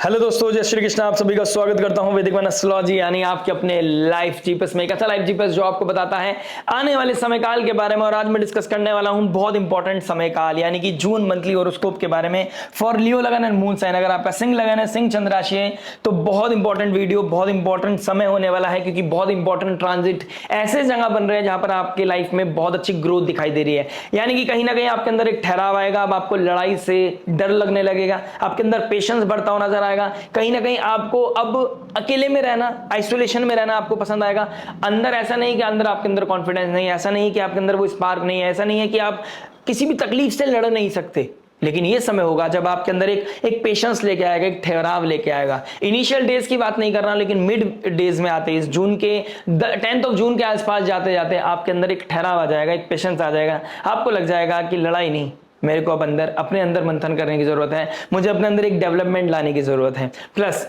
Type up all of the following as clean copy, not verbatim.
Hello दोस्तों, जय श्री कृष्ण। आप सभी का स्वागत करता हूं वैदिक वन एस्ट्रोलॉजी यानी आपके अपने लाइफ जीपीएस में। एक ऐसा लाइफ जीपीएस जो आपको बताता है आने वाले समय काल के बारे में। और आज मैं डिस्कस करने वाला हूं बहुत इंपॉर्टेंट समय काल यानी कि जून मंथली होरोस्कोप के बारे में फॉर लियो लगन एंड मून साइन। अगर आपका सिंह लगन है, सिंह चंद्र राशि है, तो बहुत इंपॉर्टेंट वीडियो, बहुत इंपॉर्टेंट समय होने वाला है, क्योंकि बहुत इंपॉर्टेंट ट्रांजिट ऐसे जगह बन रहे हैं जहां पर आपके लाइफ में बहुत अच्छी ग्रोथ दिखाई दे रही है। यानी कि कहीं ना कहीं आपके अंदर एक ठहराव आएगा। अब आपको लड़ाई से डर लगने लगेगा, आपके अंदर पेशेंस बढ़ता हुआ नजर आएगा। कहीं ना कहीं आपको अब अकेले में रहना, आइसोलेशन में रहना आपको पसंद आएगा। अंदर ऐसा नहीं कि अंदर आपके अंदर कॉन्फिडेंस नहीं है, ऐसा नहीं कि आपके अंदर वो स्पार्क नहीं है, ऐसा नहीं है कि आप किसी भी तकलीफ से लड़ नहीं सकते। लेकिन ये समय होगा जब आपके अंदर एक पेशेंस लेके आएगा, एक ठहराव लेके आएगा। इनिशियल डेज की बात नहीं कर रहा, लेकिन मिड डेज में आते, इस जून के 10 जून के आसपास जाते जाते आपके अंदर एक ठहराव आ जाएगा, एक पेशेंस आ जाएगा। आपको लग जाएगा कि लड़ाई नहीं, मेरे को अब अपने अंदर मंथन करने की जरूरत है, मुझे अपने अंदर एक डेवलपमेंट लाने की जरूरत है। प्लस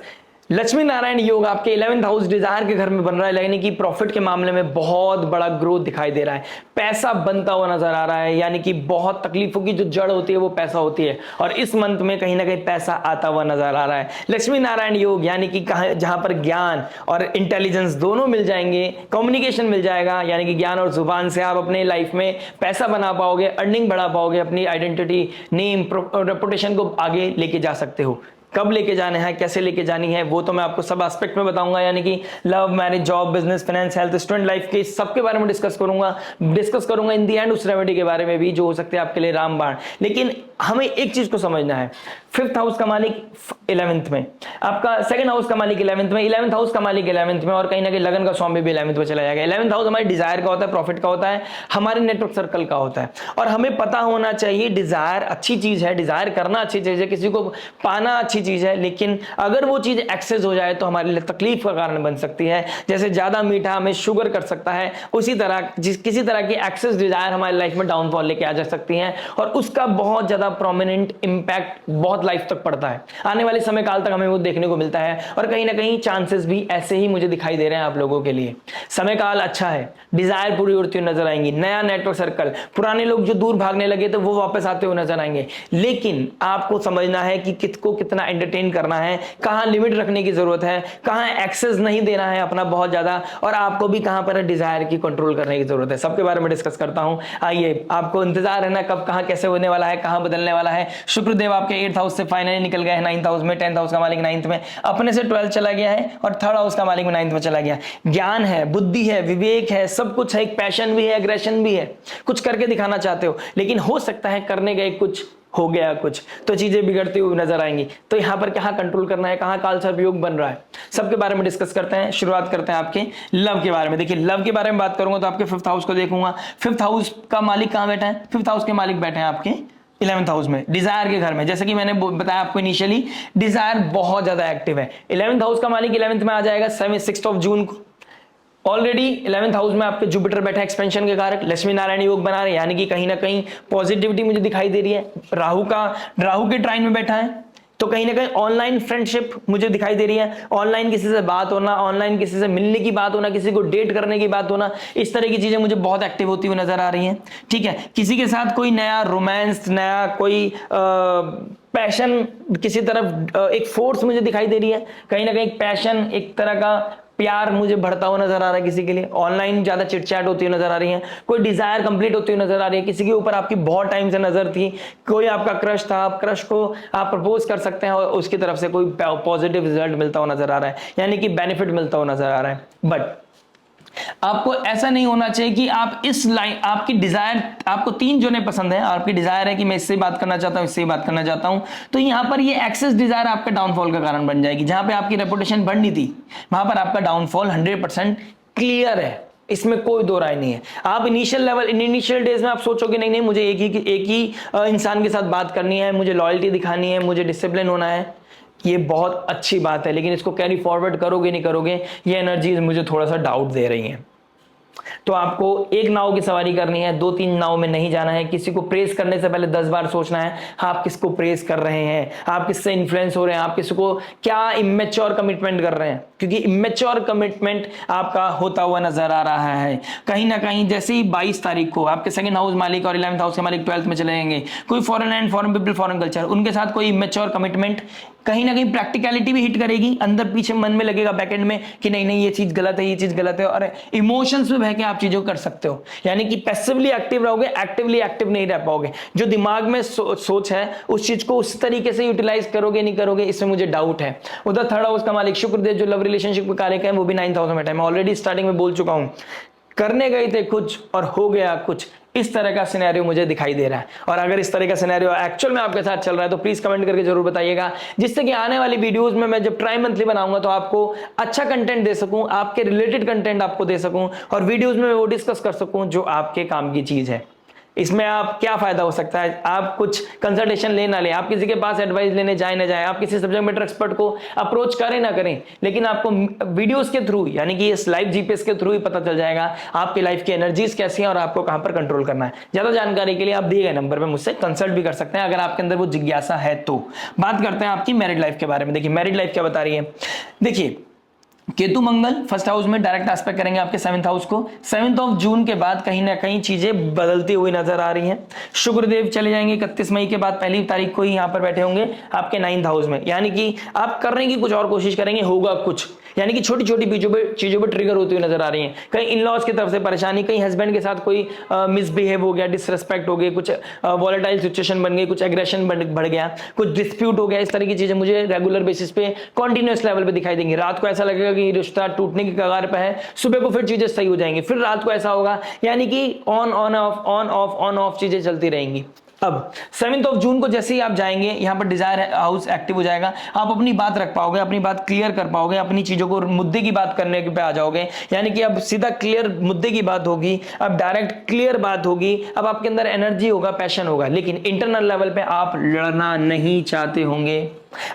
लक्ष्मी नारायण योग आपके 11th हाउस डिजायर के घर में बन रहा है, यानी कि प्रॉफिट के मामले में बहुत बड़ा ग्रोथ दिखाई दे रहा है। पैसा बनता हुआ नजर आ रहा है, यानी कि बहुत तकलीफों की जो जड़ होती है वो पैसा होती है, और इस मंथ में कहीं ना कहीं पैसा आता हुआ नजर आ रहा है। लक्ष्मी नारायण योग यानी कि जहां पर ज्ञान और इंटेलिजेंस दोनों मिल जाएंगे, कम्युनिकेशन मिल जाएगा, यानी कि ज्ञान और जुबान से आप अपने लाइफ में पैसा बना पाओगे, अर्निंग बढ़ा पाओगे, अपनी आइडेंटिटी, नेम, रेपुटेशन को आगे लेके जा सकते हो। कब लेके जाना है, कैसे लेके जानी है, वो तो मैं आपको सब एस्पेक्ट में बताऊंगा। यानी कि love, marriage, job, business, finance, health, student life के सबके बारे में डिस्कस करूंगा इन दी एंड उस रेमेडी के बारे में भी जो हो सकते हैं आपके लिए रामबाण। लेकिन हमें एक चीज को समझना है, 5th हाउस का मालिक 11th में, आपका 2nd हाउस का मालिक 11th में, 11th हाउस का मालिक 11th में, और कहीं ना कहीं लगन का स्वामी भी 11th में चला जाएगा। 11th हाउस हमारे डिजायर का होता है, प्रॉफिट का होता है, हमारे नेटवर्क सर्कल का होता है। और हमें पता होना चाहिए डिजायर अच्छी चीज है, डिजायर करना अच्छी चीज है, किसी को पाना अच्छी चीज है, लेकिन अगर वो चीज एक्सेस हो जाए तो हमारे लिए तकलीफ का कारण बन सकती है। जैसे ज्यादा मीठा हमें शुगर कर सकता है, उसी तरह किसी तरह की एक्सेस डिजायर हमारी लाइफ में डाउनफॉल लेके आ जा सकती है, और उसका बहुत ज्यादा प्रोमिनेंट इंपैक्ट बहुत लाइफ तक पड़ता है। आने वाले समय काल तक हमें वो देखने को मिलता है, और कहीं ना कहीं चांसेस भी ऐसे ही मुझे दिखाई दे रहे हैं आप लोगों के लिए। समय काल अच्छा है, डिजायर पूरी होती हुई नजर आएंगी, नया नेटवर्क सर्कल, पुराने लोग जो दूर भागने लगे तो वो वापस आते हुए नजर आएंगे। लेकिन आपको समझना है कि किसको कितना एंटरटेन करना है, कहां लिमिट रखने की जरूरत है, कहां एक्सेस नहीं देना है अपना बहुत ज्यादा, और आपको भी कहां पर डिजायर की कंट्रोल करने की जरूरत है। सबके बारे में डिस्कस करता हूं। आइए, आपको इंतजार है ना कब कहां कैसे होने वाला है, कहां बदलने वाला है। शुक्रदेव आपके 8th हाउस से फाइनली निकल गए हैं 9th हाउस में। 10th हाउस का मालिक 9th में, अपने से 12th चला गया है, और 3rd हाउस का मालिक 9th में चला गया। ज्ञान है, बुद्धि है, विवेक है, सब कुछ है, एक पैशन भी है, एग्रेशन भी है, कुछ करके दिखाना चाहते हो, लेकिन हो सकता है करने गए कुछ हो गया कुछ, तो चीजें बिगड़ती हुई नजर आएंगी। तो यहां पर कहां कंट्रोल करना है, कहां काल सर्प योग बन रहा है, सबके बारे में डिस्कस करते हैं। शुरुआत करते हैं आपके लव के बारे में। देखिए, लव के बारे में बात करूंगा तो आपके 5th हाउस को देखूंगा। 5th हाउस का मालिक कहां बैठा है? 5th हाउस के मालिक बैठे हैं आपके 11th हाउस में, डिजायर के घर में। जैसे कि मैंने बताया आपको इनिशियली, डिजायर बहुत ज्यादा एक्टिव है। 11th हाउस का मालिक 11th में आ जाएगा 6 ऑफ जून को। ऑलरेडी 11th हाउस में आपके जुपिटर बैठा एक्सपेंशन के कारक, लक्ष्मी नारायण योग बना रहे हैं, यानी कि कहीं ना कहीं पॉजिटिविटी मुझे दिखाई दे रही है। राहु के ट्राइन में बैठा है, तो कहीं ना कहीं ऑनलाइन फ्रेंडशिप मुझे दिखाई दे रही है। ऑनलाइन किसी से बात होना, ऑनलाइन किसी से मिलने की बात होना, किसी को डेट करने की बात होना, इस तरह की चीजें मुझे बहुत एक्टिव होती हुई नजर आ रही हैं। ठीक है, किसी के साथ कोई नया रोमांस, नया कोई पैशन, किसी तरफ एक फोर्स मुझे दिखाई दे रही है। कहीं ना कहीं पैशन, एक तरह का प्यार मुझे बढ़ता हुआ नजर आ रहा है किसी के लिए। ऑनलाइन ज्यादा चिटचैट होती हुई नजर आ रही है, कोई डिजायर कंप्लीट होती हुई नजर आ रही है, किसी के ऊपर आपकी बहुत टाइम से नजर थी, कोई आपका क्रश था, आप क्रश को आप प्रपोज कर सकते हैं, और उसकी तरफ से कोई पॉजिटिव रिजल्ट मिलता हुआ नजर आ रहा है, यानी कि बेनिफिट मिलता हुआ नजर आ रहा है। बट आपको ऐसा नहीं होना चाहिए कि आप इस लाइन, आपकी डिजायर, आपको 3 जोने पसंद है, आपकी डिजायर है कि मैं इससे बात करना चाहता हूं, इससे बात करना चाहता हूं, तो यहां पर ये एक्सेस डिजायर आपके डाउनफॉल का कारण बन जाएगी। जहां पे आपकी रेपुटेशन बढ़नी थी, वहां पर आपका डाउनफॉल 100% क्लियर है, इसमें कोई दो राय नहीं है। आप इनिशियल डेज में आप सोचोगे नहीं मुझे एक ही इंसान के साथ बात करनी है, मुझे लॉयल्टी दिखानी है, मुझे डिसिप्लिन होना है। ये बहुत अच्छी बात है, लेकिन इसको कैरी फॉरवर्ड करोगे नहीं करोगे, ये एनर्जीज मुझे थोड़ा सा डाउट दे रही हैं। तो आपको एक नाव की सवारी करनी है, 2-3 नाव में नहीं जाना है। किसी को प्रेस करने से पहले 10 बार सोचना है आप किसको प्रेस कर रहे हैं, आप किससे इन्फ्लुएंस हो रहे हैं, आप किसी को क्या इमेच्योर कमिटमेंट कर रहे हैं, क्योंकि इमेच्योर कमिटमेंट आपका होता हुआ नजर आ रहा है। कहीं ना कहीं जैसे ही 22 तारीख को आपके 2nd हाउस मालिक और 11th हाउस के मालिक 12th में चले जाएंगे, कोई foreign land, foreign people, foreign culture, उनके साथ कोई इमेच्योर कमिटमेंट कहीं ना कहीं प्रैक्टिकलिटी भी हिट करेगी, अंदर पीछे मन में लगेगा बैकएंड में कि नहीं नहीं ये चीज गलत है, ये चीज गलत है, और इमोशंस में बह के आप चीजों को कर सकते हो। यानी कि पैसिवली एक्टिव रहोगे, एक्टिवली एक्टिव नहीं रह पाओगे। जो दिमाग में सोच है उस चीज को उस तरीके से यूटिलाइज करोगे नहीं करोगे, इसमें मुझे डाउट है। उधर थर्ड हाउस का मालिक शुक्रदेव जो लव रिलेशनशिप में कारक है वो भी 9th हाउस में बैठा है। मैं ऑलरेडी स्टार्टिंग में बोल चुका हूं, करने गए थे कुछ और हो गया कुछ, इस तरह का सिनेरियो मुझे दिखाई दे रहा है। और अगर इस तरह का सिनेरियो एक्चुअल में आपके साथ चल रहा है तो प्लीज कमेंट करके जरूर बताइएगा, जिससे कि आने वाली वीडियोस में मैं जब ट्राई मंथली बनाऊंगा तो आपको अच्छा कंटेंट दे सकूं, आपके रिलेटेड कंटेंट आपको दे सकूं, और वीडियोस में वो डिस्कस कर सकूं जो आपके काम की चीज है। इसमें आप क्या फायदा हो सकता है, आप कुछ कंसल्टेशन ले ना ले, आप किसी के पास एडवाइस लेने जाए ना जाए, आप किसी सब्जेक्ट मैटर एक्सपर्ट को अप्रोच करें ना करें, लेकिन आपको वीडियोस के थ्रू यानी कि इस लाइव जीपीएस के थ्रू ही पता चल जाएगा आपकी लाइफ की एनर्जीज कैसी हैं और आपको कहां पर कंट्रोल करना है। ज्यादा जानकारी के लिए आप दिए गए नंबर पर मुझसे कंसल्ट भी कर सकते हैं अगर आपके अंदर वो जिज्ञासा है तो। बात करते हैं आपकी मैरिड लाइफ के बारे में। देखिए मैरिड लाइफ क्या बता रही है। देखिए केतु मंगल फर्स्ट हाउस में डायरेक्ट एस्पेक्ट करेंगे आपके 7th हाउस को। 7 ऑफ जून के बाद कहीं ना कहीं चीजें बदलती हुई नजर आ रही हैं। शुक्रदेव चले जाएंगे 31 मई के बाद, 1 तारीख को ही यहां पर बैठे होंगे आपके 9th हाउस में। यानी कि आप करने की कुछ और कोशिश करेंगे, होगा कुछ, यानी कि छोटी छोटी चीजों पर ट्रिगर होती हुई नजर आ रही है। कहीं इन लॉज की तरफ से परेशानी, कहीं हस्बैंड के साथ कोई मिसबिहेव हो गया, डिसरेस्पेक्ट हो गई, कुछ वॉलेटाइल सिचुएशन बन गई, कुछ एग्रेशन बढ़ गया, कुछ डिस्प्यूट हो गया। इस तरह की चीजें मुझे रेगुलर बेसिस पे कॉन्टिन्यूअस लेवल पे दिखाई देंगी। रात को ऐसा लगेगा कि रिश्ता टूटने की कगार पे है, सुबह को फिर चीजें सही हो जाएंगी, फिर रात को ऐसा होगा, यानी कि ऑन ऑफ चीजें चलती रहेंगी। अब 7 ऑफ जून को जैसे ही आप जाएंगे यहां पर डिजायर हाउस एक्टिव हो जाएगा, आप अपनी बात रख पाओगे, अपनी बात क्लियर कर पाओगे, अपनी चीजों को मुद्दे की बात करने पे आ जाओगे। यानी कि अब सीधा क्लियर मुद्दे की बात होगी, अब डायरेक्ट क्लियर बात होगी, अब आपके अंदर एनर्जी होगा, पैशन होगा, लेकिन इंटरनल लेवल पे आप लड़ना नहीं चाहते होंगे।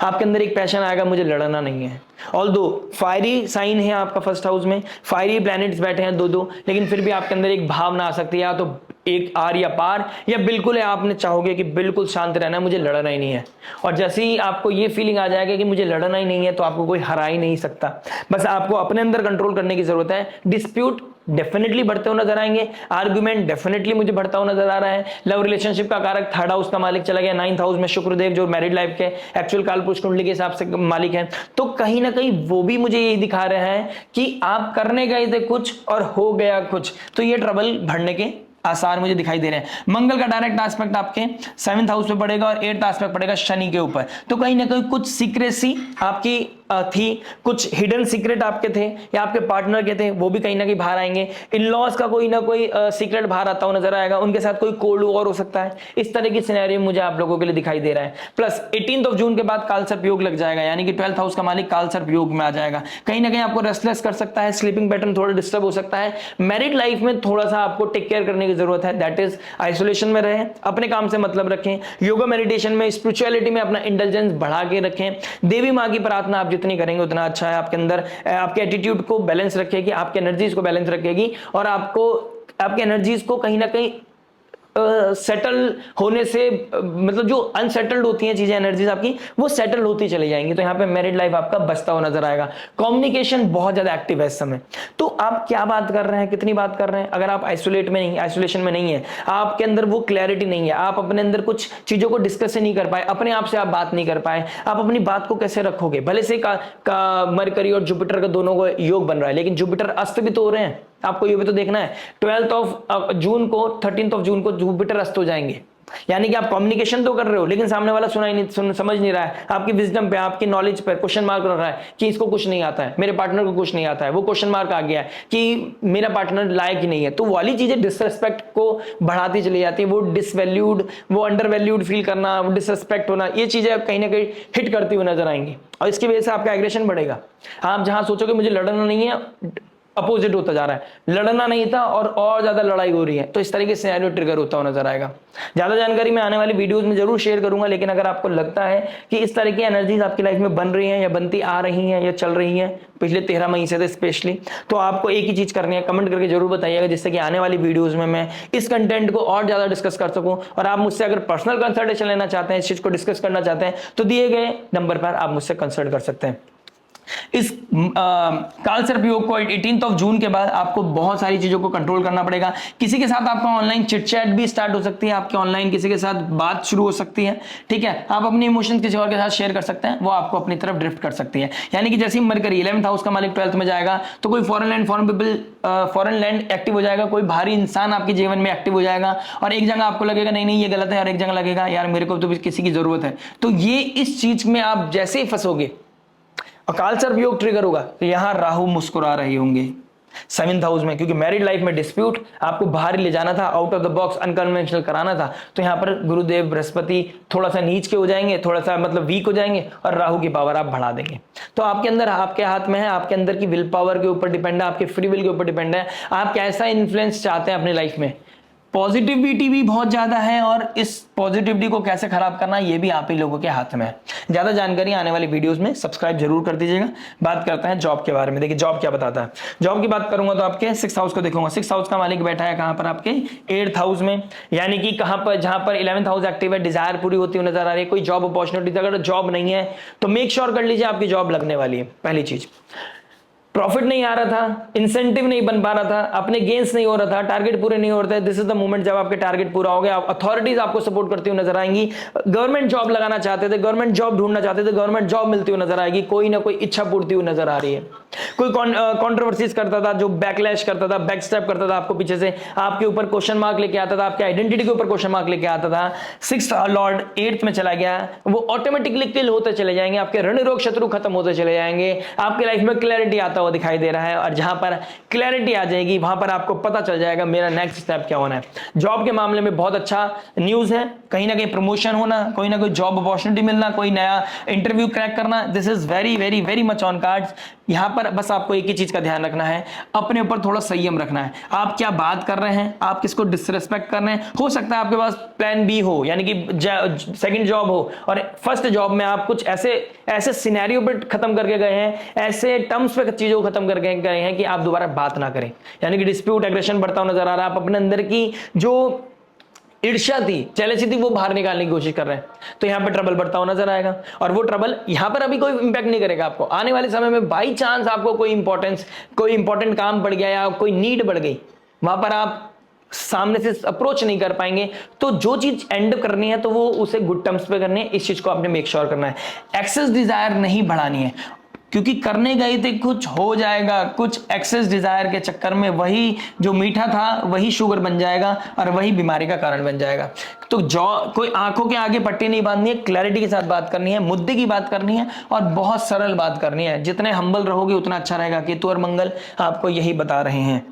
आपके अंदर एक पैशन आएगा, मुझे लड़ना नहीं है। ऑल्दो फायरी साइन है आपका फर्स्ट हाउस में, फायरी प्लैनेट्स बैठे हैं दो, लेकिन फिर भी आपके अंदर एक भावना आ सकती है, या तो एक आर या पार, या बिल्कुल है आपने चाहोगे कि बिल्कुल शांत रहना है, मुझे लड़ना ही नहीं है। और जैसे ही आपको ये फीलिंग आ जाएगा कि मुझे लड़ना ही नहीं है तो आपको कोई हरा ही नहीं सकता। बस आपको अपने अंदर कंट्रोल करने की जरूरत है। डिस्प्यूट डेफिनेटली बढ़ते हुए नजर आएंगे, आर्गुमेंट डेफिनेटली मुझे बढ़ता हुआ नजर आ रहा है। लव रिलेशनशिप का कारक 3rd हाउस का मालिक चला गया 9th हाउस में, शुक्रदेव जो मैरिड लाइफ के एक्चुअल कालपुरुष कुंडली के हिसाब से मालिक है, तो कहीं ना कहीं वो भी मुझे यही दिखा रहे हैं कि आप करने गए थे कुछ और हो गया कुछ, तो ये ट्रबल बढ़ने के आसार मुझे दिखाई दे रहे हैं। मंगल का डायरेक्ट एस्पेक्ट आपके 7th हाउस पे पड़ेगा और 8th एस्पेक्ट पड़ेगा शनि के ऊपर, तो कहीं ना कहीं कुछ सीक्रेसी आपकी थी, कुछ हिडन सीक्रेट आपके थे या आपके पार्टनर के थे, वो भी कहीं ना कहीं बाहर आएंगे। इन लॉज का कोई ना कोई सीक्रेट बाहर आता हुआ नजर आएगा, उनके साथ कोई कोल्ड वॉर हो सकता है। इस तरह की सिनेरियो मुझे आप लोगों के लिए दिखाई दे रहा है। प्लस 18 ऑफ जून के बाद कालसर्प योग लग जाएगा, यानी कि 12th हाउस का मालिक कालसर्प योग में आ जाएगा। कहीं ना कहीं आपको रेस्टलेस कर सकता है, स्लीपिंग पैटर्न थोड़ा डिस्टर्ब हो सकता है। मैरिड लाइफ में थोड़ा सा आपको टेक केयर करने की जरूरत है, दैट इज आइसोलेशन में रहें, अपने काम से मतलब रखें, योगा मेडिटेशन में स्पिरिचुअलिटी में अपना इंटेलिजेंस बढ़ा के रखें। देवी माँ की प्रार्थना आप जितनी करेंगे उतना अच्छा है। आपके अंदर आपके एटीट्यूड को बैलेंस रखेगी, आपके एनर्जीज को बैलेंस रखेगी, और आपको आपके एनर्जीज को कहीं ना कहीं सेटल होने से, मतलब जो अनसेटल्ड होती हैं चीजें, एनर्जीज आपकी वो सेटल होती चली जाएंगी। तो यहाँ पे मैरिड लाइफ आपका बचता हुआ नजर आएगा। कम्युनिकेशन बहुत ज्यादा एक्टिव है इस समय। तो आप क्या बात कर रहे हैं, कितनी बात कर रहे हैं, अगर आप आइसोलेशन में नहीं है, आपके अंदर वो क्लैरिटी नहीं है, आप अपने अंदर कुछ चीजों को डिस्कस नहीं कर पाए, अपने आप से आप बात नहीं कर पाए, आप अपनी बात को कैसे रखोगे। भले से मरकरी और जुपिटर का दोनों को योग बन रहा है, लेकिन जुपिटर अस्त भी तो हो रहे हैं, आपको ये भी तो देखना है। 12th ऑफ जून को 13th ऑफ जून को जुपिटर अस्त हो जाएंगे, यानी कि आप कम्युनिकेशन तो कर रहे हो लेकिन सामने वाला समझ नहीं रहा है, आपकी विजडम पे, आपकी नॉलेज पर क्वेश्चन मार्क रख रहा है कि इसको कुछ नहीं आता है, मेरे पार्टनर को कुछ नहीं आता है, वो क्वेश्चन मार्क आ गया है कि मेरा पार्टनर लायक ही नहीं है। तो वाली चीजें डिसरेस्पेक्ट को बढ़ाती चली जाती है, वो डिसवैल्यूड, वो अंडर वैल्यूड फील करना, वो डिसरेस्पेक्ट होना, ये चीजें कहीं ना कहीं हिट करती हुई नजर आएंगी, और इसकी वजह से आपका एग्रेशन बढ़ेगा। आप जहां सोचोगे मुझे लड़ना नहीं है, अपोजिट होता जा रहा है, लड़ना नहीं था और ज्यादा लड़ाई हो रही है। तो इस तरीके से सिनेरियो ट्रिगर होता हुआ नजर आएगा। ज्यादा जानकारी मैं आने वाली वीडियोस में जरूर शेयर करूंगा, लेकिन अगर आपको लगता है कि इस तरह की एनर्जीज आपकी लाइफ में बन रही हैं या बनती आ रही हैं या चल रही हैं पिछले 13 महीने से स्पेशली, तो आपको एक ही चीज करनी है, कमेंट करके जरूर बताइएगा, जिससे कि आने वाली वीडियोज में मैं इस कंटेंट को और ज्यादा डिस्कस कर सकूं। और आप मुझसे अगर पर्सनल कंसल्टेशन लेना चाहते हैं, इस चीज को डिस्कस करना चाहते हैं, तो दिए गए नंबर पर आप मुझसे कंसल्ट कर सकते हैं। इस काल सर्प योग को 18 जून के बाद आपको बहुत सारी चीजों को कंट्रोल करना पड़ेगा। किसी के साथ आपका ऑनलाइन चिट चैट भी स्टार्ट हो सकती है, आपके ऑनलाइन किसी के साथ बात शुरू हो सकती है, ठीक है। आप अपने इमोशंस किसी और के साथ शेयर कर सकते हैं, वो आपको अपनी तरफ ड्रिफ्ट कर सकती है। यानी कि जैसे ही मरकरी 11th हाउस का मालिक 12th में जाएगा तो कोई foreign land, foreign people, foreign land active हो जाएगा, कोई भारी इंसान आपके जीवन में एक्टिव हो जाएगा, और एक जगह आपको लगेगा नहीं नहीं ये गलत है, और एक जगह लगेगा यार मेरे को तो किसी की जरूरत है। तो ये इस चीज में आप जैसे ही फंसोगे, अकाल सर्प योग ट्रिगर होगा, तो यहां राहु मुस्कुरा रहे होंगे 7th हाउस में, क्योंकि मैरिड लाइफ में डिस्प्यूट आपको बाहर ले जाना था, out of the box unconventional कराना था, तो यहां पर गुरुदेव बृहस्पति थोड़ा सा नीच के हो जाएंगे, थोड़ा सा मतलब वीक हो जाएंगे, और राहु की पावर आप बढ़ा देंगे। तो आपके अंदर, आपके हाथ में है, आपके अंदर की विल पावर के ऊपर डिपेंड है, आपके फ्री विल के ऊपर डिपेंड है, आप कैसा इन्फ्लुएंस चाहते हैं अपनी लाइफ में। पॉजिटिविटी भी बहुत ज्यादा है, और इस पॉजिटिविटी को कैसे खराब करना ये भी आप ही लोगों के हाथ में है। ज्यादा जानकारी आने वाली वीडियोस में सब्सक्राइब जरूर कर दीजिएगा। बात करते हैं जॉब के बारे में। देखिए जॉब क्या बताता है। जॉब की बात करूंगा तो आपके 6th हाउस को देखूंगा। 6th हाउस का मालिक बैठा है कहां पर, आपके 8th हाउस में, यानी कि कहां पर, जहां पर 11th हाउस एक्टिव है, डिजायर पूरी होती हुई नजर आ रही है। कोई जॉब अपॉर्चुनिटी, अगर जॉब नहीं है तो मेक श्योर कर लीजिए आपकी जॉब लगने वाली है। पहली चीज, प्रॉफिट नहीं आ रहा था, इंसेंटिव नहीं बन पा रहा था, अपने गेन्स नहीं हो रहा था, टारगेट पूरे नहीं हो रहे थे, दिस इज द मोमेंट जब आपके टारगेट पूरा हो गया। अथॉरिटीज आपको सपोर्ट करती हुई नजर आएंगी। गवर्नमेंट जॉब लगाना चाहते थे, गवर्नमेंट जॉब ढूंढना चाहते थे, गवर्नमेंट जॉब मिलती हुई नजर आएगी। कोई ना कोई इच्छा पूर्ति हुई नजर आ रही है। कोई कॉन्ट्रोवर्सीज करता था, जो बैकलैश करता था, बैक स्टेप करता था, आपको पीछे से आपके ऊपर क्वेश्चन मार्क लेके आता था, आपके आइडेंटिटी के ऊपर क्वेश्चन मार्क लेके आता था। 6th लॉर्ड 8th में चला गया, वो ऑटोमेटिकली किल होते चले जाएंगे, आपके रण रोग शत्रु खत्म होते चले जाएंगे, आपके लाइफ में क्लैरिटी आता हुआ दिखाई दे रहा है। और जहां पर क्लैरिटी आ जाएगी वहां पर आपको पता चल जाएगा मेरा नेक्स्ट स्टेप क्या होना है। जॉब के मामले में बहुत अच्छा न्यूज है, कहीं ना कहीं प्रमोशन होना, कोई ना कोई जॉब अपॉर्चुनिटी मिलना, कोई नया इंटरव्यू क्रैक करना, this is very very very much on cards. यहां पर बस आपको एक ही चीज का ध्यान रखना है, अपने ऊपर थोड़ा संयम रखना है। आप क्या बात कर रहे हैं, आप किसको डिसरिस्पेक्ट कर रहे हैं। हो सकता है आपके पास प्लान बी हो, यानी कि सेकंड जॉब हो, और फर्स्ट जॉब में आप कुछ ऐसे सिनेरियो पे खत्म करके गए हैं, ऐसे टर्म्स पे चीजों को खत्म करके गए हैं कि आप दोबारा बात ना करें, यानी कि डिस्प्यूट, एग्रेशन बढ़ता हुआ नजर आ रहा है। आप अपने अंदर की जो ईर्ष्या थी, जेलसी थी, वो बाहर निकालने की कोशिश कर रहे हैं, तो यहां पर ट्रबल बढ़ता हुआ नजर आएगा। और वो ट्रबल यहां पर अभी कोई इंपैक्ट नहीं करेगा आपको। आने वाले समय में बाई चांस आपको कोई इंपॉर्टेंट काम पड़ गया या कोई नीड बढ़ गई, वहां पर आप सामने से अप्रोच नहीं कर पाएंगे, तो जो चीज एंड करनी है तो वो उसे गुड टर्म्स पे करनी है। इस चीज को आपने मेक श्योर करना है। एक्सेस डिजायर नहीं बढ़ानी है, क्योंकि करने गए थे कुछ हो जाएगा, कुछ एक्सेस डिजायर के चक्कर में वही जो मीठा था वही शुगर बन जाएगा, और वही बीमारी का कारण बन जाएगा। तो कोई आंखों के आगे पट्टी नहीं बांधनी है, क्लैरिटी के साथ बात करनी है, मुद्दे की बात करनी है, और बहुत सरल बात करनी है। जितने हम्बल रहोगे उतना अच्छा रहेगा। केतु और मंगल आपको यही बता रहे हैं।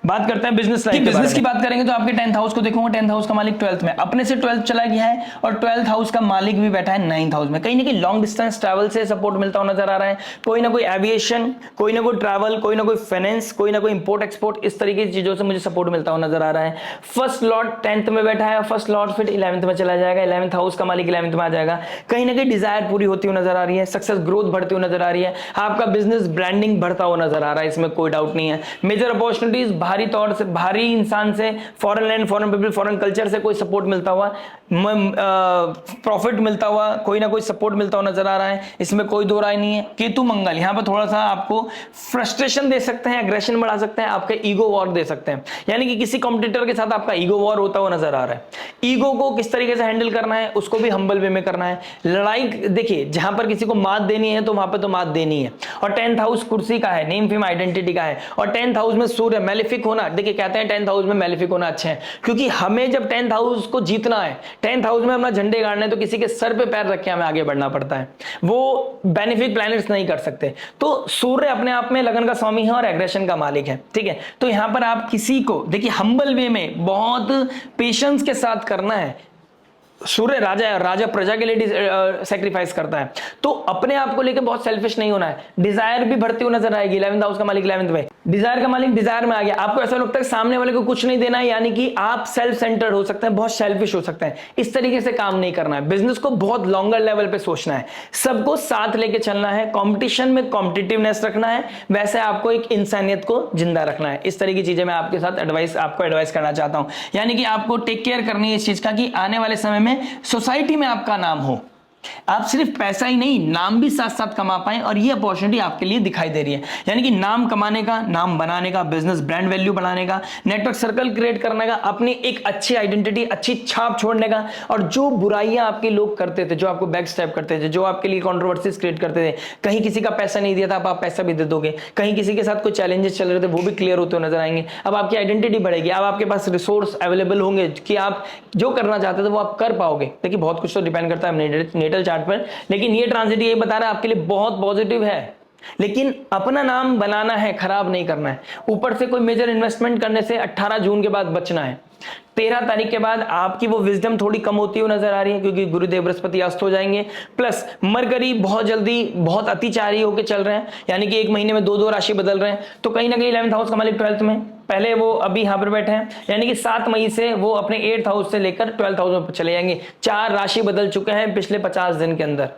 बात करते हैं बिजनेस लाइफ। बिजनेस की बात करेंगे तो आपके 10th हाउस को देखूंगा। 10th हाउस का मालिक 12th में, अपने से 12th चला गया है, और 12th हाउस का मालिक भी बैठा है 9th हाउस में। कहीं ना कहीं लॉन्ग डिस्टेंस ट्रैवल से सपोर्ट मिलता हुआ नजर आ रहा है। कोई ना कोई एविएशन, कोई ना कोई ट्रैवल, कोई ना कोई फाइनेंस, कोई ना कोई इंपोर्ट एक्सपोर्ट, इस तरीके की चीजों से मुझे सपोर्ट मिलता हुआ नजर आ रहा है। फर्स्ट लॉर्ड 10th में बैठा है, फर्स्ट लॉर्ड फिर 11th में चला जाएगा, 11th हाउस का मालिक 11th में आ जाएगा। कहीं ना कहीं डिजायर पूरी होती हुई नजर आ रही है, सक्सेस ग्रोथ बढ़ती हुई नजर आ रही है, आपका बिजनेस ब्रांडिंग बढ़ता हुआ नजर आ रहा है, इसमें कोई डाउट नहीं है। मेजर अपॉर्चुनिटीज भारी तौर से, भारी इंसान से, foreign land, foreign people, foreign culture से कोई सपोर्ट मिलता हुआ, प्रॉफिट मिलता हुआ, कोई ना कोई सपोर्ट मिलता हुआ नजर आ रहा है, इसमें कोई दो राय नहीं है। केतु मंगल यहां पर थोड़ा सा आपको फ्रस्ट्रेशन दे सकते हैं, एग्रेशन बढ़ा सकते हैं, आपके ईगो वॉर दे सकते हैं, यानी कि किसी कॉम्पिटिटर के साथ आपका ईगो वॉर होता हुआ नजर आ रहा है। ईगो को किस तरीके से हैंडल करना है, उसको भी हम्बल वे में करना है। लड़ाई देखिए, जहां पर किसी को मात देनी है तो वहां पर तो मात देनी है। और 10th हाउस कुर्सी का है, नेम फेम आइडेंटिटी का है, और 10th हाउस में सूर्य मैलेफिक होना, देखिए कहते हैं 10th हाउस में मैलेफिक होना अच्छे हैं, क्योंकि हमें जब 10th हाउस को जीतना है, 10th हाउस में अपना झंडे गाड़ने हैं, तो किसी के सर पे पैर रख के हमें आगे बढ़ना पड़ता है। वो बेनिफिक प्लैनेट्स नहीं कर सकते। तो सूर्य अपने आप में लगन का स्वामी है और एग्रेशन का मालिक है, ठीक है। तो यहां पर आप किसी को देखिए हम्बल वे में बहुत पेशेंस के साथ करना है। सूर्य राजा है, राजा प्रजा के लिए सेक्रीफाइस करता है, तो अपने आप को लेकर बहुत सेल्फिश नहीं होना है। डिजायर भी बढ़ती हुई नजर आएगी। 11th हाउस का मालिक 11th में, डिजायर का मालिक डिजायर में आ गया। आपको ऐसा लगता है सामने वाले को कुछ नहीं देना है, यानी कि आप सेल्फ सेंटर्ड हो सकते हैं, बहुत सेल्फिश हो सकते हैं। इस तरीके से काम नहीं करना है। बिजनेस को बहुत लॉन्गर लेवल पे सोचना है, सबको साथ लेके चलना है, कंपटीशन में कॉम्पिटिटिवनेस रखना है, वैसे आपको एक इंसानियत को जिंदा रखना है। इस तरह की चीजें मैं आपके साथ आपको एडवाइस करना चाहता हूं, यानी कि आपको टेक केयर करनी है इस चीज का कि आने वाले समय में सोसाइटी में आपका नाम हो, आप सिर्फ पैसा ही नहीं, नाम भी साथ साथ कमा पाएं, और ये अपॉर्चुनिटी आपके लिए दिखाई दे रही है। यानी कि नाम कमाने का, नाम बनाने का, बिजनेस ब्रांड वैल्यू बढ़ाने का, नेटवर्क सर्कल क्रिएट करने का, अपनी एक अच्छी आइडेंटिटी, अच्छी छाप छोड़ने का। और जो बुराइयां आपके लोग करते थे, जो आपको बैक स्टेप करते थे, जो आपके लिए कंट्रोवर्सीज क्रिएट करते थे, कहीं किसी का पैसा नहीं दिया था, अब आप पैसा भी दे दोगे, कहीं किसी के साथ कोई चैलेंजेस चल रहे थे वो भी क्लियर होते हुए नजर आएंगे। अब आपकी आइडेंटिटी बढ़ेगी, अब आपके पास रिसोर्स अवेलेबल होंगे कि आप जो करना चाहते थे वो आप कर पाओगे। देखिए बहुत कुछ तो डिपेंड करता है नेटल चार्ट पर, लेकिन ये ट्रांजिट ये बता रहा है आपके लिए बहुत पॉजिटिव है। लेकिन अपना नाम बनाना है, खराब नहीं करना है। ऊपर से कोई मेजर इन्वेस्टमेंट करने से 18 जून के बाद बचना है। 13 तारीख के बाद आपकी वो विजडम थोड़ी कम होती हुई नजर आ रही है, क्योंकि गुरुदेव बृहस्पति अस्त हो जाएंगे। प्लस मरकरी बहुत जल्दी बहुत अतिचारी होकर चल रहे हैं, यानी कि एक महीने में 2-2 राशि बदल रहे हैं। तो कहीं ना कहीं 11th हाउस का मालिक 12th में, पहले वो अभी यहां पर बैठे हैं, यानी कि 7 मई से वो अपने 8th हाउस से लेकर 12th हाउस में चले जाएंगे। 4 राशि बदल चुके हैं पिछले 50 दिन के अंदर।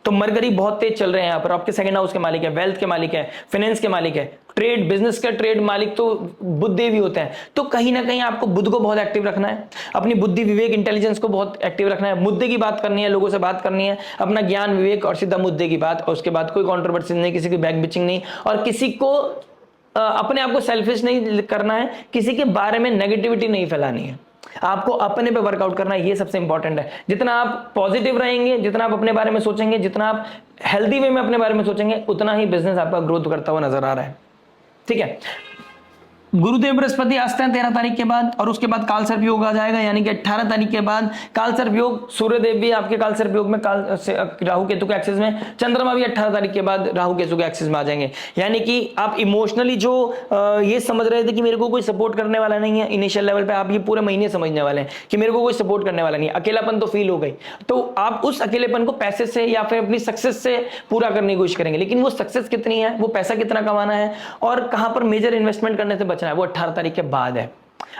तो मरकरी बहुत तेज चल रहे हैं यहाँ पर। आपके 2nd हाउस के मालिक है, वेल्थ के मालिक है, फाइनेंस के मालिक है, ट्रेड बिजनेस का ट्रेड मालिक तो बुध देव ही होते हैं। तो कहीं ना कहीं आपको बुध को बहुत एक्टिव रखना है, अपनी बुद्धि विवेक इंटेलिजेंस को बहुत एक्टिव रखना है, मुद्दे की बात करनी है, लोगों से बात करनी है, अपना ज्ञान विवेक और सीधा मुद्दे की बात। और उसके बाद कोई कॉन्ट्रोवर्सी नहीं, किसी की बैक बिचिंग नहीं, और किसी को अपने आप को सेल्फिश नहीं करना है, किसी के बारे में नेगेटिविटी नहीं फैलानी है, आपको अपने पे वर्कआउट करना है। ये सबसे इंपॉर्टेंट है। जितना आप पॉजिटिव रहेंगे, जितना आप अपने बारे में सोचेंगे, जितना आप हेल्दी वे में अपने बारे में सोचेंगे, उतना ही बिजनेस आपका ग्रोथ करता हुआ नजर आ रहा है। ठीक है, गुरुदेव बृहस्पति अस्त हैं 13 तारीख के बाद, और उसके बाद काल सर्प योग आ जाएगा, यानी कि 18 तारीख के बाद काल सर्प योग। सूर्यदेव भी आपके काल सर्प योग में, राहु केतु के एक्सिस में, चंद्रमा भी 18 तारीख के बाद राहु केतु के एक्सिस में आ जाएंगे। यानी कि आप इमोशनली जो ये समझ रहे थे कि मेरे को कोई सपोर्ट करने वाला नहीं है, इनिशियल लेवल पे आप ये पूरे महीने समझने वाले हैं कि मेरे को कोई सपोर्ट करने वाला नहीं है, अकेलापन तो फील हो गई। तो आप उस अकेलेपन को पैसे से या फिर अपनी सक्सेस से पूरा करने की कोशिश करेंगे। लेकिन वो सक्सेस कितनी है, वो पैसा कितना कमाना है, और कहां पर मेजर इन्वेस्टमेंट करने से बचना है, वो 18 तारीख के बाद है।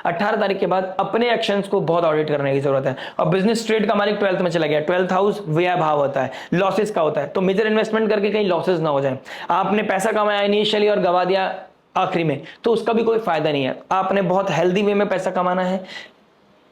18 तारीख के बाद अपने एक्शंस को बहुत ऑडिट करने की जरूरत है। और बिजनेस ट्रेड का मालिक 12th में चला गया। 12th हाउस व्यय भाव होता है, लॉसेस का होता है। तो मेजर इन्वेस्टमेंट करके कहीं लॉसेस ना हो जाए। आपने पैसा कमाया इनिशियली और गवा दिया आखिरी में, तो उसका भी कोई फायदा नहीं है। आपने बहुत हेल्दी वे में पैसा कमाना है,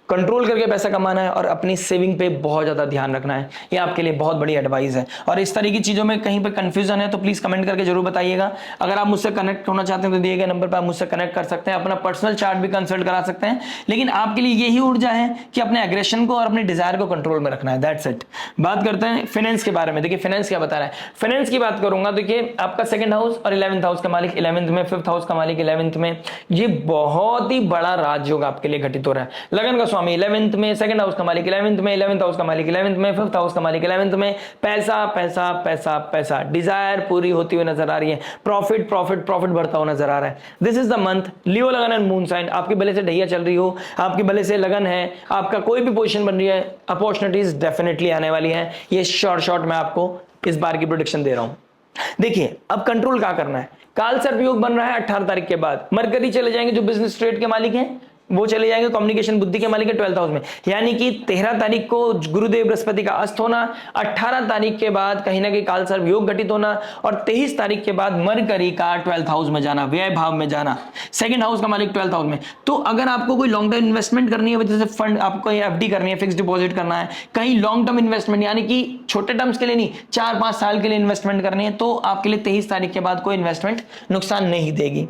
कंट्रोल करके पैसा कमाना है, और अपनी सेविंग पे बहुत ज्यादा ध्यान रखना है। ये आपके लिए बहुत बड़ी एडवाइस है। और इस तरह की चीजों में कहीं पे कंफ्यूजन है तो प्लीज कमेंट करके जरूर बताइएगा। अगर आप मुझसे कनेक्ट होना चाहते हैं तो दिए गए नंबर पर आप मुझसे कनेक्ट कर सकते हैं, अपना पर्सनल चार्ट भी कंसल्ट करा सकते हैं। लेकिन आपके लिए यही ऊर्जा है कि अपने एग्रेशन को और अपने डिजायर को कंट्रोल में रखना है। That's it. बात करते हैं फाइनेंस के बारे में। देखिए फाइनेंस क्या बता रहा है। फाइनेंस की बात करूंगा, देखिए आपका 2nd हाउस और 11th हाउस का मालिक 11th में, 5th हाउस का मालिक 11th में, ये बहुत ही बड़ा राजयोग आपके लिए घटित हो रहा है। लगन का स्वामी 11th में, 2nd हाउस का मालिक 11th में, 11th हाउस का मालिक 11th में, 5th हाउस का मालिक 11th में। पैसा पैसा पैसा पैसा, डिजायर पूरी होती हुई नजर आ रही है, प्रॉफिट प्रॉफिट प्रॉफिट बढ़ता हुआ नजर आ रहा है। This is the month. Leo लगन एंड मून साइन, आपकी भले से ढैया चल रही हो, आपकी भले से लगन है, आपका कोई भी पोजीशन बन रही है, अपॉर्चुनिटीज डेफिनेटली आने वाली है। ये शॉर्ट मैं आपको इस बार की प्रोडिक्शन दे रहा हूं। देखिए अब कंट्रोल क्या करना है। काल सर्प योग बन रहा है 18 तारीख के बाद। मरकरी चले जाएंगे, जो बिजनेस ट्रेड के मालिक हैं वो चले जाएंगे, कम्युनिकेशन बुद्धि के मालिक है 12th हाउस में। यानी कि 13 तारीख को गुरुदेव बृहस्पति का अस्त होना, 18 तारीख के बाद कहीं ना कहीं काल सर्प योग घटित होना, और 23 तारीख के बाद मरकरी का 12th हाउस में जाना, व्यय भाव में जाना, 2nd हाउस का मालिक 12th हाउस में। तो अगर आपको कोई लॉन्ग टर्म इन्वेस्टमेंट करनी है, जैसे फंड आपको एफडी करनी है, फिक्स डिपॉजिट करना है, कहीं लॉन्ग टर्म इन्वेस्टमेंट यानी कि छोटे टर्म्स के लिए नहीं, 4-5 साल के लिए इन्वेस्टमेंट करनी है, तो आपके लिए 23 तारीख के बाद कोई इन्वेस्टमेंट नुकसान नहीं देगी।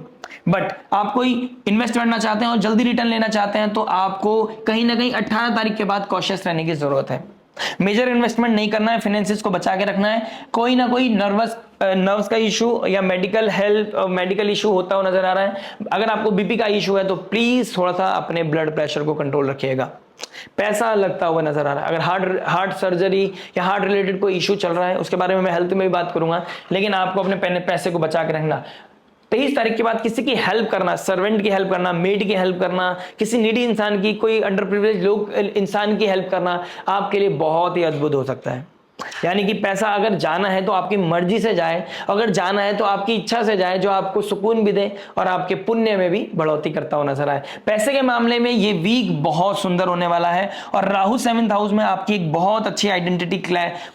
बट आप कोई इन्वेस्ट करना चाहते हैं और जल्दी रिटर्न लेना चाहते हैं, तो आपको कहीं ना कहीं 18 तारीख के बाद कॉशियस रहने की जरूरत है। मेजर इन्वेस्टमेंट नहीं करना है, फाइनेंसिस को बचा के रखना है। कोई ना कोई नर्व्स का इशू या मेडिकल इशू होता हुआ नजर आ रहा है। अगर आपको बीपी का इशू है तो प्लीज थोड़ा सा अपने ब्लड प्रेशर को कंट्रोल रखिएगा। पैसा लगता हुआ नजर आ रहा है। अगर हार्ट सर्जरी या हार्ट रिलेटेड कोई इशू चल रहा है, उसके बारे में मैं हेल्थ में भी बात करूंगा, लेकिन आपको अपने पैसे को बचा के रखना। 23 तारीख के बाद किसी की हेल्प करना, सर्वेंट की हेल्प करना, मेड की हेल्प करना, किसी नीडी इंसान की, कोई अंडर प्रिविलेज लोग इंसान की हेल्प करना आपके लिए बहुत ही अद्भुत हो सकता है। यानी कि पैसा अगर जाना है तो आपकी मर्जी से जाए, अगर जाना है तो आपकी इच्छा से जाए, जो आपको सुकून भी दे और आपके पुण्य में भी बढ़ोतरी करता हुआ नजर आए। पैसे के मामले में ये वीक बहुत सुंदर होने वाला है, और राहु 7th हाउस में आपकी एक बहुत अच्छी आइडेंटिटी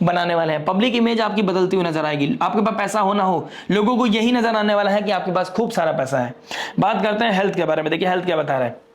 बनाने वाले हैं। पब्लिक इमेज आपकी बदलती हुई नजर आएगी। आपके पास पैसा हो ना हो, लोगों को यही नजर आने वाला है कि आपके पास खूब सारा पैसा है। बात करते हैं हेल्थ के बारे में। देखिए हेल्थ क्या बता रहा है।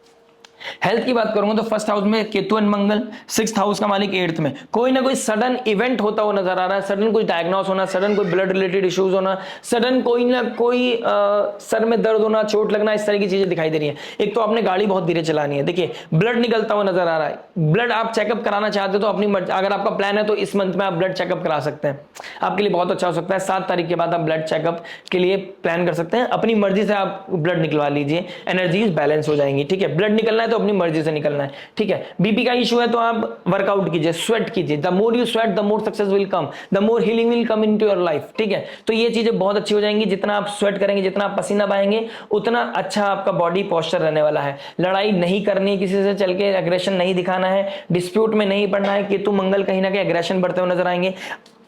हेल्थ की बात करूंगा तो फर्स्ट हाउस में Ketu and Mangal, sixth house का मालिक एट्थ में। कोई ना कोई सडन इवेंट होता हुआ नजर आ रहा है, सडन कोई डायग्नोस होना, सडन कोई ब्लड रिलेटेड इश्यूज होना, सडन कोई ना कोई सर में दर्द होना, चोट लगना, इस तरह की चीजें दिखाई दे रही है। एक तो आपने गाड़ी बहुत धीरे चलानी है, देखिए ब्लड निकलता हुआ नजर आ रहा है। ब्लड आप चेकअप कराना चाहते हो तो अपनी मर्जी, अगर आपका प्लान है तो इस मंथ में आप ब्लड चेकअप करा सकते हैं, आपके लिए बहुत अच्छा हो सकता है। 7 तारीख के बाद आप ब्लड चेकअप के लिए प्लान कर सकते हैं, अपनी मर्जी से आप ब्लड निकलवा लीजिए, एनर्जीज बैलेंस हो जाएंगी। ठीक है, ब्लड निकलना है तो अपनी मर्जी से निकलना है। ठीक है, बीपी का इशू है तो आप वर्कआउट कीजिए, स्वेट कीजिए। The more you sweat the more success will come, the more healing will come into your life. ठीक है, तो ये चीजें बहुत अच्छी हो जाएंगी। जितना आप स्वेट करेंगे, जितना आप पसीना बहाएंगे, उतना अच्छा आपका बॉडी पोस्चर रहने वाला है। लड़ाई नहीं करनी, किसी से चल के एग्रेशन नहीं दिखाना है, डिस्प्यूट में नहीं पड़ना है। केतु मंगल कहीं ना कहीं एग्रेशन बढ़ते हुए नजर आएंगे।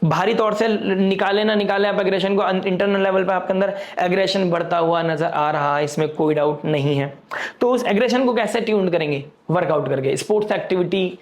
भारी तौर से निकाले ना निकाले आप एग्रेशन को, इंटरनल लेवल पे आपके अंदर एग्रेशन बढ़ता हुआ नजर आ रहा है, इसमें कोई डाउट नहीं है। तो उस एग्रेशन को कैसे ट्यून करेंगे? वर्कआउट करके, sports activity,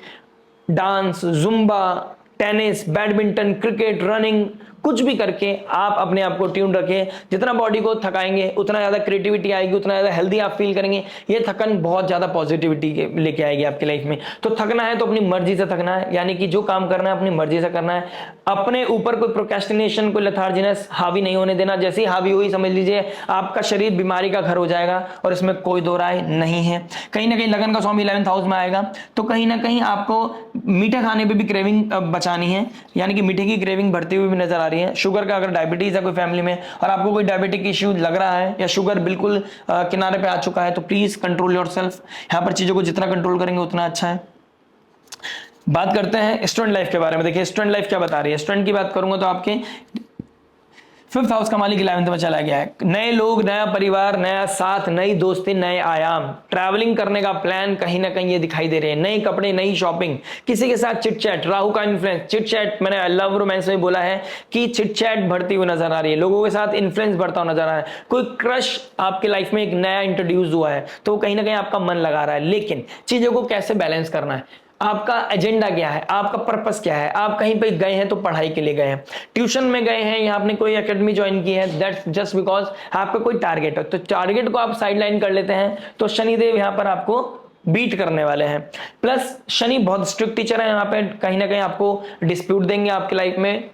dance, Zumba, tennis, badminton, cricket, running, कुछ भी करके आप अपने आप को ट्यून रखें। जितना बॉडी को थकाएंगे उतना ज्यादा क्रिएटिविटी आएगी, उतना ज्यादा हेल्दी आप फील करेंगे। ये थकन बहुत ज्यादा पॉजिटिविटी लेके आएगी आपकी लाइफ में। तो थकना है तो अपनी मर्जी से थकना है, यानी कि जो काम करना है अपनी मर्जी से करना है। अपने ऊपर कोई प्रोक्रेस्टिनेशन, कोई लेथार्जीनेस हावी नहीं होने देना। जैसे ही हावी हुई, समझ लीजिए आपका शरीर बीमारी का घर हो जाएगा, और इसमें कोई दो राय नहीं है। कहीं ना कहीं लगन का स्वामी 11th हाउस में आएगा, तो कहीं ना कहीं आपको मीठा खाने पे भी क्रेविंग बचानी है, यानी कि मीठे की क्रेविंग बढ़ती हुई भी नजर आ रही है। शुगर का, अगर डायबिटीज है कोई फैमिली में और आपको कोई डायबिटिक इश्यू लग रहा है या शुगर बिल्कुल किनारे पे आ चुका है, तो प्लीज कंट्रोल योरसेल्फ। यहां पर चीजों को जितना कंट्रोल करेंगे उतना अच्छा है। बात करते हैं स्टूडेंट लाइफ के बारे में। देखिए स्टूडेंट लाइफ क्या बता रही है। स्टूडेंट की बात करूंगा तो आपके 5th हाउस का मालिक 11th में चला गया है। नए लोग, नया परिवार, नया साथ, नई दोस्ती, नए आयाम, ट्रैवलिंग करने का प्लान कहीं ना कहीं ये दिखाई दे रहे हैं। नए कपड़े, नई शॉपिंग, किसी के साथ चिट चैट, राहु का इन्फ्लुएंस। चिट चैट, मैंने लव रोमांस में बोला है कि चिट चैट बढ़ती हुई नजर आ रही है, लोगों के साथ इन्फ्लुएंस बढ़ता हुआ नजर आ रहा है। कोई क्रश आपके लाइफ में एक नया इंट्रोड्यूस हुआ है तो कहीं ना कहीं आपका मन लगा रहा है, लेकिन चीजों को कैसे बैलेंस करना है, आपका एजेंडा क्या है, आपका पर्पस क्या है। आप कहीं पे गए हैं तो पढ़ाई के लिए गए हैं, ट्यूशन में गए हैं, या आपने कोई एकेडमी ज्वाइन की है, दैट्स जस्ट बिकॉज आपका कोई टारगेट है। तो टारगेट को आप साइडलाइन कर लेते हैं तो शनिदेव यहां पर आपको बीट करने वाले हैं। प्लस शनि बहुत स्ट्रिक्ट टीचर है, यहाँ पे कहीं ना कहीं आपको डिस्प्यूट देंगे, आपकी लाइफ में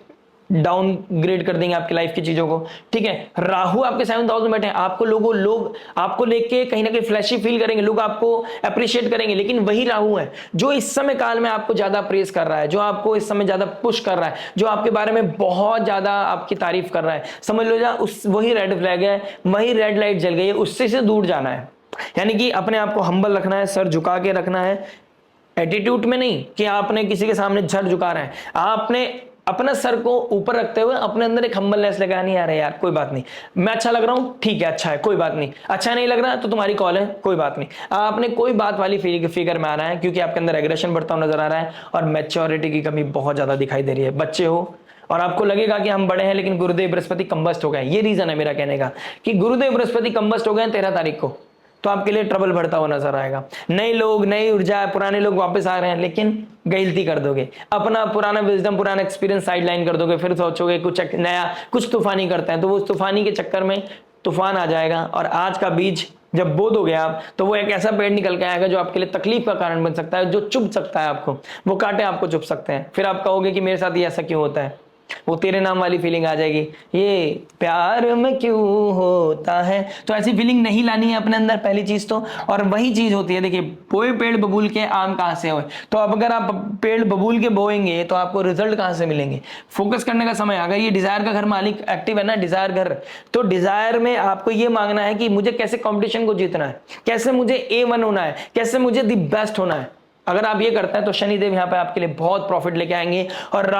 डाउन ग्रेड कर देंगे आपकी लाइफ की चीजों को। ठीक है, राहु आपके 7th हाउस में बैठे हैं, आपको लोग आपको लेके कहीं ना कहीं फ्लैशी फील करेंगे, लोग आपको अप्रिशिएट करेंगे, लेकिन वही राहु है जो इस समय काल में आपको ज्यादा प्रेस कर रहा है, जो आपको इस समय ज्यादा पुश कर रहा है, जो आपके बारे में बहुत ज्यादा आपकी तारीफ कर रहा है। समझ लो जा उस वही रेड फ्लैग है, वही रेड लाइट जल गई है, उससे से दूर जाना है। यानी कि अपने आप को हम्बल रखना है, सर झुका के रखना है, एटीट्यूड में नहीं कि आपने किसी के सामने झट झुका रहे हैं। आपने अपना सर को ऊपर रखते हुए अपने अंदर एक हम्बलनेस लगा, नहीं आ रहा यार कोई बात नहीं, मैं अच्छा लग रहा हूं, ठीक है, अच्छा है, कोई बात नहीं, अच्छा नहीं लग रहा तो तुम्हारी कॉल है, कोई बात नहीं। आपने कोई बात वाली फिगर में आना है, क्योंकि आपके अंदर एग्रेशन बढ़ता हुआ नजर आ रहा है और मैच्योरिटी की कमी बहुत ज्यादा दिखाई दे रही है। बच्चे हो और आपको लगेगा कि हम बड़े हैं, लेकिन गुरुदेव बृहस्पति कंबस्ट हो गए। ये रीजन है मेरा कहने का कि गुरुदेव बृहस्पति कंबस्ट हो गए 13 तारीख को, तो आपके लिए ट्रबल बढ़ता हुआ नजर आएगा। नए लोग, नई ऊर्जा, पुराने लोग वापस आ रहे हैं, लेकिन गलती कर दोगे, अपना पुराना विजडम, पुराना एक्सपीरियंस साइडलाइन कर दोगे, फिर सोचोगे कुछ नया, कुछ तूफानी करते हैं, तो वो तूफानी के चक्कर में तूफान आ जाएगा। और आज का बीज जब बो दोगे आप, तो वो एक ऐसा पेड़ निकल के आएगा जो आपके लिए तकलीफ का कारण बन सकता है, जो चुभ सकता है आपको, वो कांटे आपको चुभ सकते हैं। फिर आप कहोगे कि मेरे साथ ये ऐसा क्यों होता है, वो तेरे नाम वाली फीलिंग आ जाएगी, ये प्यार में क्यों होता है। तो ऐसी फीलिंग नहीं लानी है अपने अंदर, पहली चीज तो। और वही चीज होती है, देखिए बोए पेड़ बबूल के आम कहां से होए, तो अब अगर आप पेड़ बबूल के बोएंगे तो आपको रिजल्ट कहां से मिलेंगे। फोकस करने का समय, अगर ये डिजायर का घर मालिक एक्टिव है ना, डिजायर घर, तो डिजायर में आपको ये मांगना है कि मुझे कैसे कंपटीशन को जीतना है, कैसे मुझे A1 होना है, कैसे मुझे दी बेस्ट होना है। अगर आप ये करते हैं तो शनिदेव यहाँ पे आपके लिए बहुत प्रॉफिट लेके आएंगे। और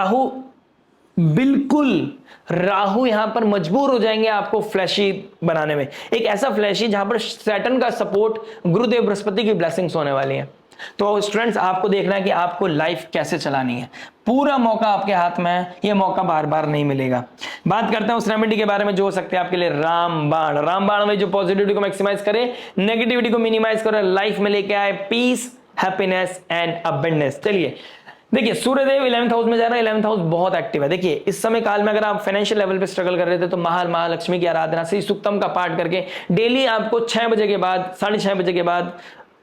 राहु यहां पर मजबूर हो जाएंगे आपको फ्लैशी बनाने में, एक ऐसा फ्लैशी जहां पर सैटर्न का सपोर्ट, गुरुदेव बृहस्पति की ब्लेसिंग्स होने वाली है। तो स्टूडेंट्स, आपको देखना है कि आपको लाइफ कैसे चलानी है, पूरा मौका आपके हाथ में है, ये मौका बार बार नहीं मिलेगा। बात करते हैं उस रेमेडी के बारे में जो हो सकते हैं आपके लिए। रामबाण में जो पॉजिटिविटी को मैक्सिमाइज करे, नेगेटिविटी को मिनिमाइज करे, लाइफ में लेके आए पीस, हैप्पीनेस एंड अबंडेंस। चलिए देखिए, सूर्यदेव 11th हाउस में जा रहा है, 11th हाउस बहुत एक्टिव है। देखिए इस समय काल में अगर आप फाइनेंशियल लेवल पे स्ट्रगल कर रहे थे तो महालक्ष्मी की आराधना, श्री सूक्तम का पाठ करके डेली आपको 6 बजे के बाद, 6:30 बजे के बाद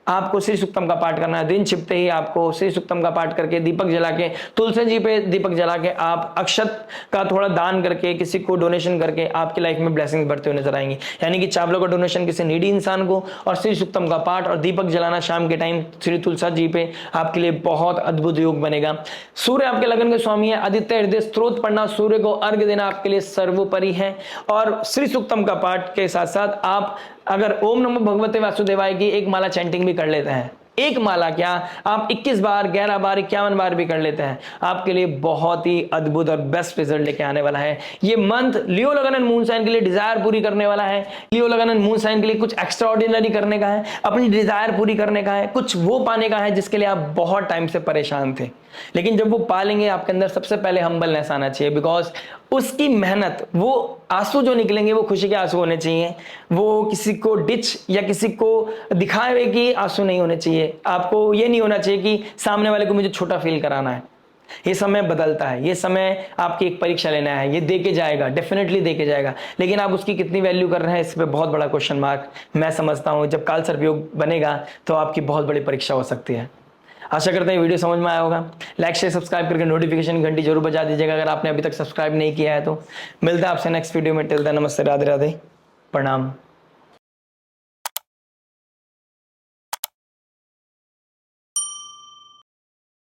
आपको श्री सूक्तम का पाठ करना है। दिन छिपते ही आपको श्री सूक्तम का पाठ करके दीपक जला के, तुलसी जी पे दीपक जला के, आप अक्षत का थोड़ा दान करके, किसी को डोनेशन करके आपकी लाइफ में ब्लेसिंग्स बढ़ते हुए नजर आएंगी। यानी कि चावलों का डोनेशन किसी नीडी इंसान को, और श्री सूक्तम का पाठ और दीपक जलाना शाम के टाइम श्री तुलसा जी पे आपके लिए बहुत अद्भुत योग बनेगा। सूर्य आपके लगन के स्वामी है। आदित्य हृदय स्तोत्र पढ़ना, सूर्य को अर्घ्य देना आपके लिए सर्वोपरि है। और श्री सूक्तम का पाठ के साथ साथ आप अगर ओम नमो भगवते वासुदेवाय की एक माला चैंटिंग भी कर लेते हैं, एक माला क्या, आप 21 बार, 11 बार, 51 बार भी कर लेते हैं, आपके लिए बहुत ही अद्भुत और बेस्ट रिजल्ट लेके आने वाला है। ये मंथ लियो लगन एंड मून साइन के लिए डिजायर पूरी करने वाला है। लियो लगन एंड मून साइन के लिए कुछ एक्स्ट्रा ऑर्डिनरी करने का है, अपनी डिजायर पूरी करने का है, कुछ वो पाने का है जिसके लिए आप बहुत टाइम से परेशान थे। लेकिन जब वो पालेंगे, आपके अंदर सबसे पहले हम्बलनेस आना चाहिए, बिकॉज उसकी मेहनत, वो आंसू जो निकलेंगे वो खुशी के आंसू होने चाहिए। वो किसी को डिच या किसी को दिखावे कि आंसू नहीं होने चाहिए। आपको ये नहीं होना चाहिए कि सामने वाले को मुझे छोटा फील कराना है। ये समय बदलता है, ये समय आपकी एक परीक्षा लेना है, ये दे के जाएगा, डेफिनेटली दे के जाएगा, लेकिन आप उसकी कितनी वैल्यू कर रहे हैं, इस पे बहुत बड़ा क्वेश्चन मार्क मैं समझता हूं। जब काल सर्प योग बनेगा तो आपकी बहुत बड़ी परीक्षा हो सकती है। आशा करते हैं वीडियो समझ में आया होगा। लाइक शेयर सब्सक्राइब करके नोटिफिकेशन घंटी जरूर बजा दीजिएगा अगर आपने अभी तक सब्सक्राइब नहीं किया है तो। मिलता है आपसे नेक्स्ट वीडियो में। टिल देन नमस्ते, राधे राधे, प्रणाम।